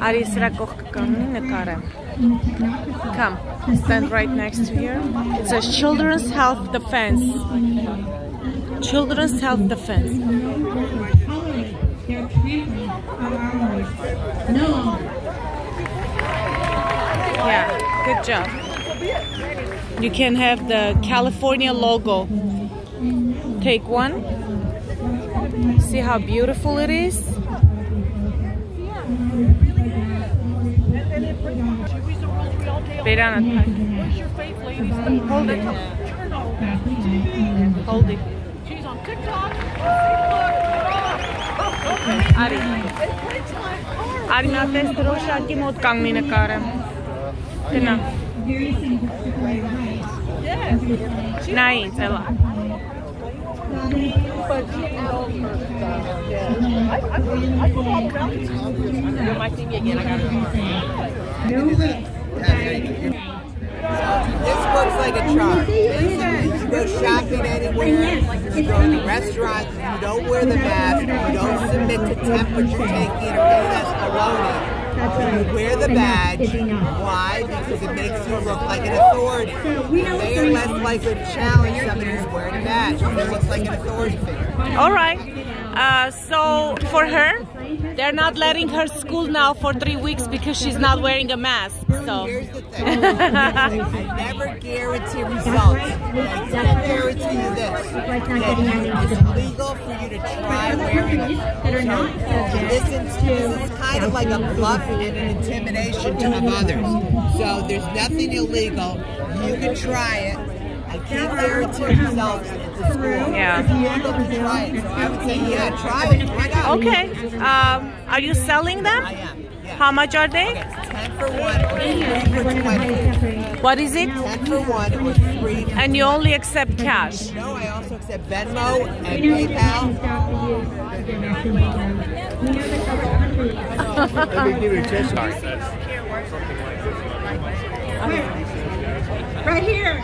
Ari Come, stand right next to here. It says Children's Health Defense. Children's Health Defense. Yeah, good job. You can have the California logo. Take one. See how beautiful it is? Hold it. Hold it. She's on TikTok. Ari na testro shaki mot kangni na karam. Kena. Nai, tela. This works like a charm. You go shopping anywhere, you go to restaurants, you don't wear the mask, you don't submit to temperature taking or any of that baloney. You wear the badge. Why? Because it makes you look like an authority. They are less likely to challenge somebody who's wearing a badge because it looks like an authority figure. All right. So for her, they're not letting her school now for 3 weeks because she's not wearing a mask. So here's the thing. I never guarantee results. I can guarantee you this. It's legal for you to try wearing it. This is kind of like a bluff and an intimidation to others. So there's nothing illegal. You can try it. I can't guarantee results at the school. Yeah. It's illegal to try it. So I would say, yeah, try it. Why not? Okay. Are you selling them? I am. Yeah. How much are they? Okay, 10 for 1 or 3 for 20. What is it? 10 for 1 or 3 for And you only accept cash? No, I also accept Venmo and PayPal. Let me give you a test card. Right here.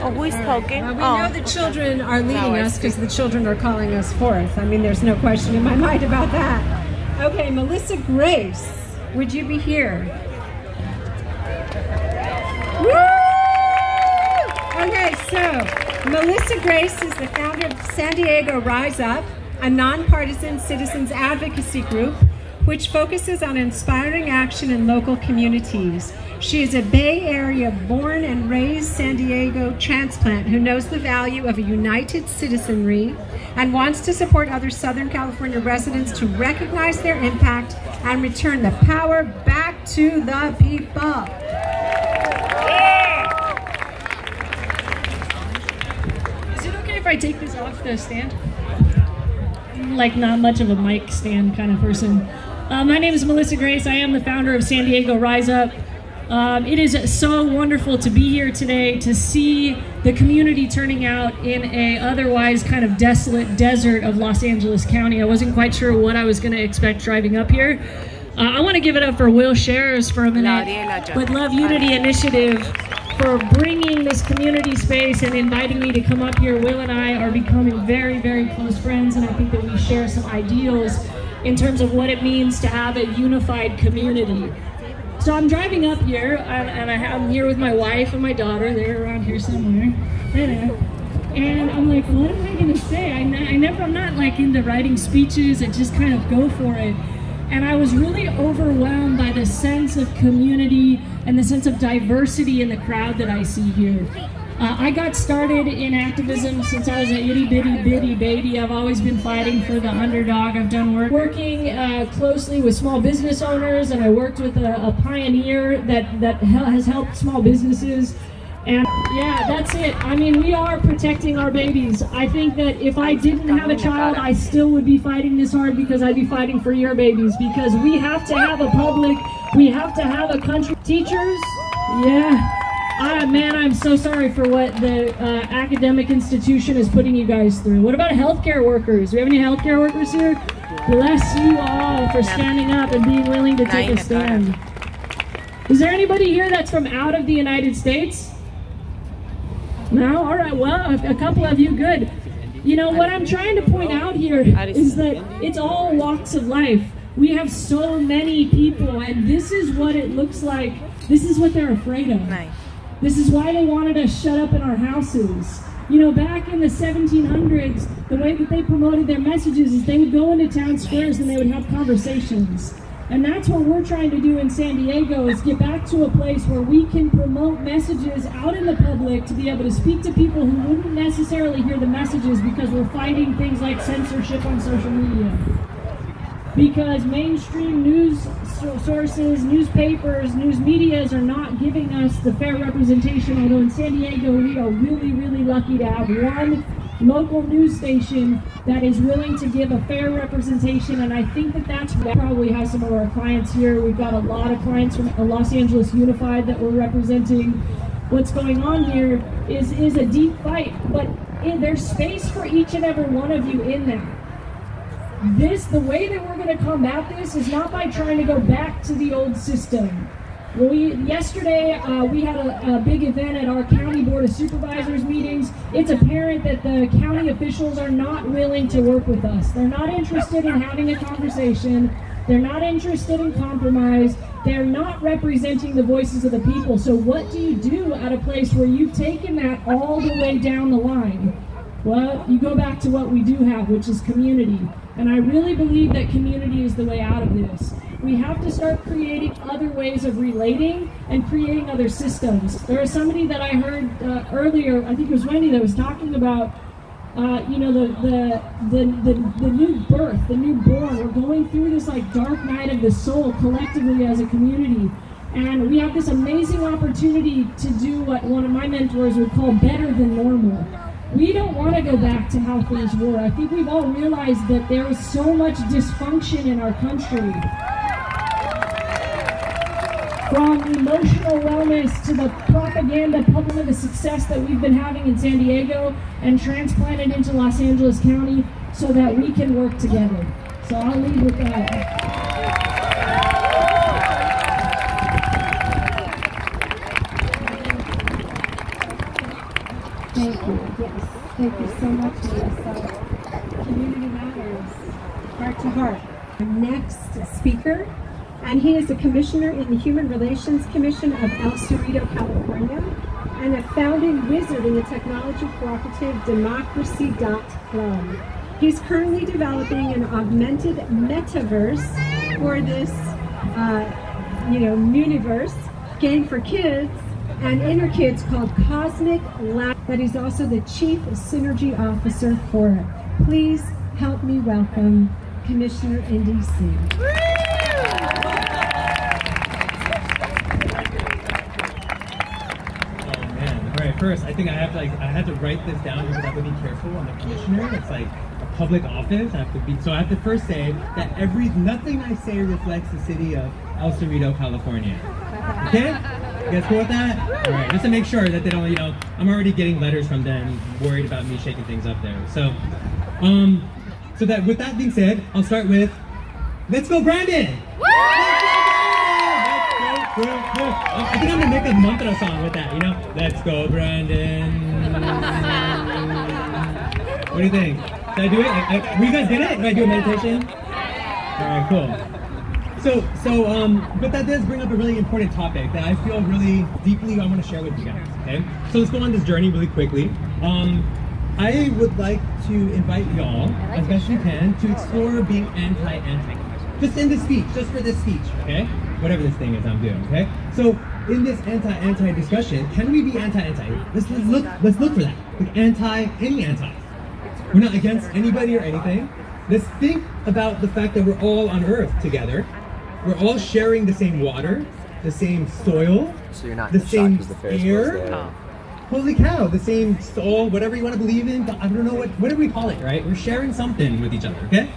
Oh, who is talking? We know the children are leading us because the children are calling us forth. I mean, there's no question in my mind about that. Okay, Melissa Grace, would you be here? Woo! Okay, so Melissa Grace is the founder of San Diego Rise Up, a nonpartisan citizens advocacy group which focuses on inspiring action in local communities. She is a Bay Area born and raised San Diego transplant who knows the value of a united citizenry and wants to support other Southern California residents to recognize their impact and return the power back to the people. Is it okay if I take this off the stand? I'm like not much of a mic stand kind of person. My name is Melissa Grace. I am the founder of San Diego Rise Up. It is so wonderful to be here today to see the community turning out in a otherwise kind of desolate desert of Los Angeles County. I wasn't quite sure what I was going to expect driving up here. I want to give it up for Will Shares for a minute with Love Unity Initiative for bringing this community space and inviting me to come up here. Will and I are becoming very, very close friends, and I think that we share some ideals in terms of what it means to have a unified community. So I'm driving up here, and I'm here with my wife and my daughter. They're around here somewhere. And I'm like, what am I gonna say? I'm not like into writing speeches. I just kind of go for it. And I was really overwhelmed by the sense of community and the sense of diversity in the crowd that I see here. I got started in activism since I was an itty bitty baby. I've always been fighting for the underdog. I've done work working closely with small business owners, and I worked with a pioneer that has helped small businesses And yeah, that's it. I mean, we are protecting our babies. I think that if I didn't have a child, I still would be fighting this hard because I'd be fighting for your babies. Because we have to have a public, we have to have a country. Teachers, yeah. Man, I'm so sorry for what the academic institution is putting you guys through. What about healthcare workers? Do we have any healthcare workers here? Bless you all for standing up and being willing to take a stand. Is there anybody here that's from out of the United States? No? All right, well, a couple of you, good. You know, what I'm trying to point out here is that it's all walks of life. We have so many people, and this is what it looks like. This is what they're afraid of. This is why they wanted us shut up in our houses. You know, back in the 1700s, the way that they promoted their messages is they would go into town squares and they would have conversations. And that's what we're trying to do in San Diego, is get back to a place where we can promote messages out in the public to be able to speak to people who wouldn't necessarily hear the messages because we're fighting things like censorship on social media. Because mainstream news sources, newspapers, news medias are not giving us the fair representation, although in San Diego we are really, really lucky to have one local news station that is willing to give a fair representation, and I think that that's why we probably have some of our clients here. We've got a lot of clients from Los Angeles Unified that we're representing. What's going on here is a deep fight, but there's space for each and every one of you in there. The way that we're going to combat this is not by trying to go back to the old system. Yesterday, we had a big event at our County Board of Supervisors meetings. It's apparent that the county officials are not willing to work with us. They're not interested in having a conversation. They're not interested in compromise. They're not representing the voices of the people. So what do you do at a place where you've taken that all the way down the line? Well, you go back to what we do have, which is community. And I really believe that community is the way out of this. We have to start creating other ways of relating and creating other systems. There was somebody that I heard earlier, I think it was Wendy, that was talking about, you know, the new birth, the newborn. We're going through this like dark night of the soul collectively as a community. And we have this amazing opportunity to do what one of my mentors would call better than normal. We don't want to go back to how things were. I think we've all realized that there is so much dysfunction in our country. From emotional wellness to the propaganda, public, the success that we've been having in San Diego and transplanted into Los Angeles County so that we can work together. So I'll leave with that. Thank you. Yes, thank you so much, Melissa. Community matters, heart to heart. Our next speaker, and he is a commissioner in the Human Relations Commission of El Cerrito, California, and a founding wizard in the technology cooperative Democracy.Club. He's currently developing an augmented metaverse for this, universe game for kids and inner kids called Cosmic Lab, that he's also the Chief Synergy Officer for it. Please help me welcome Commissioner Indy Singh. Oh man, all right, first I think I had to write this down because I have to be careful. I'm a commissioner, it's like a public office. I have to first say that nothing I say reflects the city of El Cerrito, California. Okay? You guys cool with that? All right, just to make sure that they don't, I'm already getting letters from them worried about me shaking things up there. So, with that being said, I'll start with, let's go Brandon! Woo! Let's go, I think I'm gonna make a mantra song with that, Let's go Brandon. What do you think? Should I do it? You guys get it? Should I do a meditation? All right, cool. But that does bring up a really important topic that I feel really deeply I want to share with you guys, okay? So let's go on this journey really quickly. I would like to invite y'all, as best you can, to explore being anti-anti. Just in this speech, just for this speech, okay? Whatever this thing is I'm doing, okay? So in this anti-anti discussion, can we be anti-anti? Let's look for that. Like any anti. We're not against anybody or anything. Let's think about the fact that we're all on Earth together. We're all sharing the same water, the same soil, so you're not the same shocked 'cause the Ferris air. wheel's there. holy cow, the same soul, whatever you want to believe in, I don't know, whatever we call it, right? We're sharing something with each other, okay?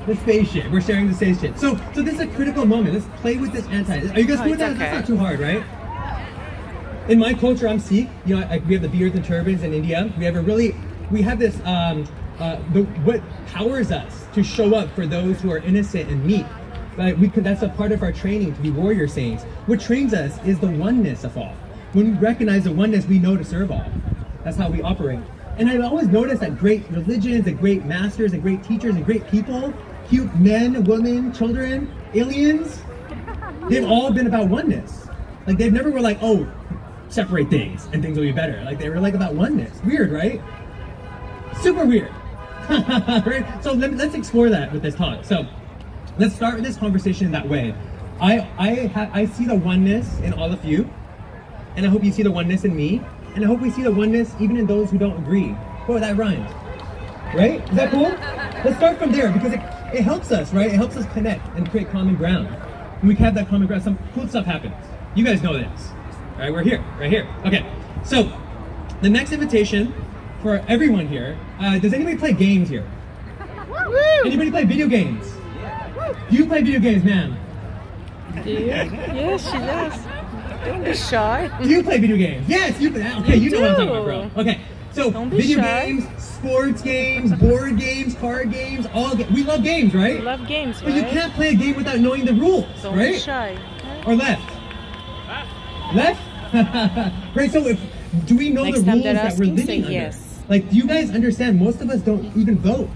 The spaceship, we're sharing the spaceship. So this is a critical moment. Let's play with this anti. Are you guys cool with that? Okay. That's not too hard, right? In my culture, I'm Sikh. You know, we have the beards and turbans in India. We have this, what powers us to show up for those who are innocent and meek. Right? That's a part of our training to be warrior saints. What trains us is the oneness of all. When we recognize the oneness, we know to serve all. That's how we operate. And I've always noticed that great religions and great masters and great teachers and great people, cute men, women, children, aliens, they've all been about oneness. Like they've never were like, oh, separate things and things will be better. Like they were like about oneness. Weird, right? Super weird. Right? So let's explore that with this talk. So let's start this conversation that way. I see the oneness in all of you, and I hope you see the oneness in me, and I hope we see the oneness even in those who don't agree. Whoa, that rhymed. Right? Is that cool? Let's start from there because it helps us, right? It helps us connect and create common ground. When we have that common ground, some cool stuff happens. You guys know this. All right, we're here, right here. Okay, so the next invitation for everyone here, does anybody play games here? Anybody play video games? Do you play video games, ma'am? Do you? Yes, she does. Don't be shy. Do you play video games? Yes, you play. Okay, you know what I'm talking about, bro. Okay, so video games, sports games, board games, card games, we love games, right? We love games, right? But you can't play a game without knowing the rules, Don't right? Be shy. Okay. Or left? Left? Right, so do we know the rules that we're living under? Yes. Like, do you guys understand? Most of us don't even vote.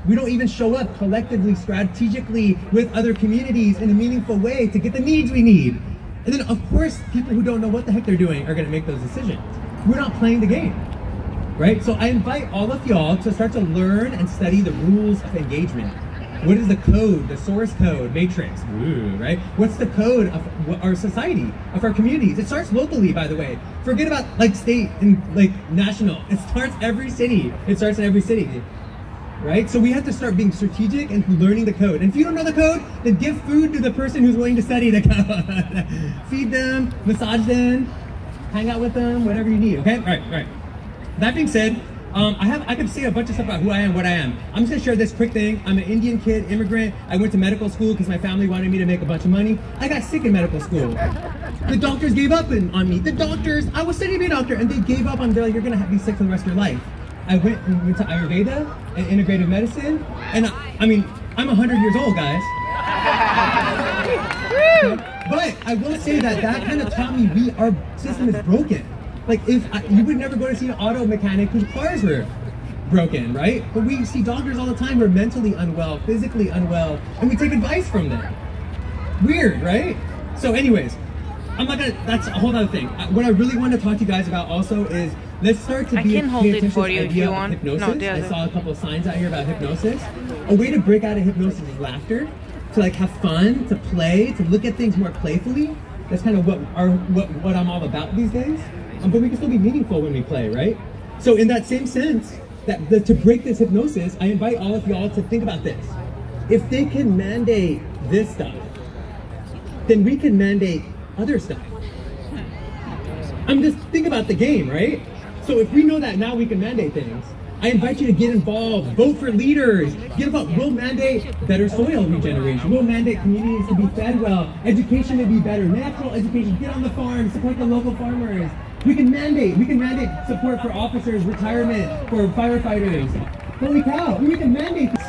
We don't even show up collectively, strategically with other communities in a meaningful way to get the needs we need. And then, of course, people who don't know what the heck they're doing are going to make those decisions. We're not playing the game, right? So I invite all of y'all to start to learn and study the rules of engagement. What is the code, the source code, matrix, right? What's the code of our society, of our communities? It starts locally, by the way. Forget about like state and like national. It starts every city. It starts in every city. Right? So we have to start being strategic and learning the code. And if you don't know the code, then give food to the person who's willing to study the code. Feed them, massage them, hang out with them, whatever you need, okay? All right. That being said, I could say a bunch of stuff about who I am, what I am. I'm just gonna share this quick thing. I'm an Indian kid, immigrant. I went to medical school because my family wanted me to make a bunch of money. I got sick in medical school. The doctors gave up on me. I was studying to be a doctor and they gave up on me. They're like, you're gonna be sick for the rest of your life. I went to Ayurveda and integrative medicine, and I mean, I'm 100 years old, guys. But I will say that kind of taught me our system is broken. Like, you would never go to see an auto mechanic whose cars were broken, right? But we see doctors all the time who are mentally unwell, physically unwell, and we take advice from them. Weird, right? So anyways, that's a whole other thing. What I really want to talk to you guys about also is, let's start to pay attention to the idea of hypnosis. I saw a couple of signs out here about hypnosis. A way to break out of hypnosis is laughter, to like have fun, to play, to look at things more playfully. That's kind of what I'm all about these days. But we can still be meaningful when we play, right? So in that same sense, to break this hypnosis, I invite all of y'all to think about this. If they can mandate this stuff, then we can mandate other stuff. Just think about the game, right? So if we know that now we can mandate things, I invite you to get involved, vote for leaders, get involved. We'll mandate better soil regeneration. We'll mandate communities to be fed well, education to be better, natural education, get on the farm, support the local farmers. We can mandate support for officers, retirement, for firefighters. Holy cow, we can mandate this.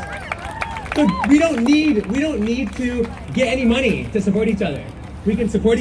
So we don't need to get any money to support each other. We can support each other.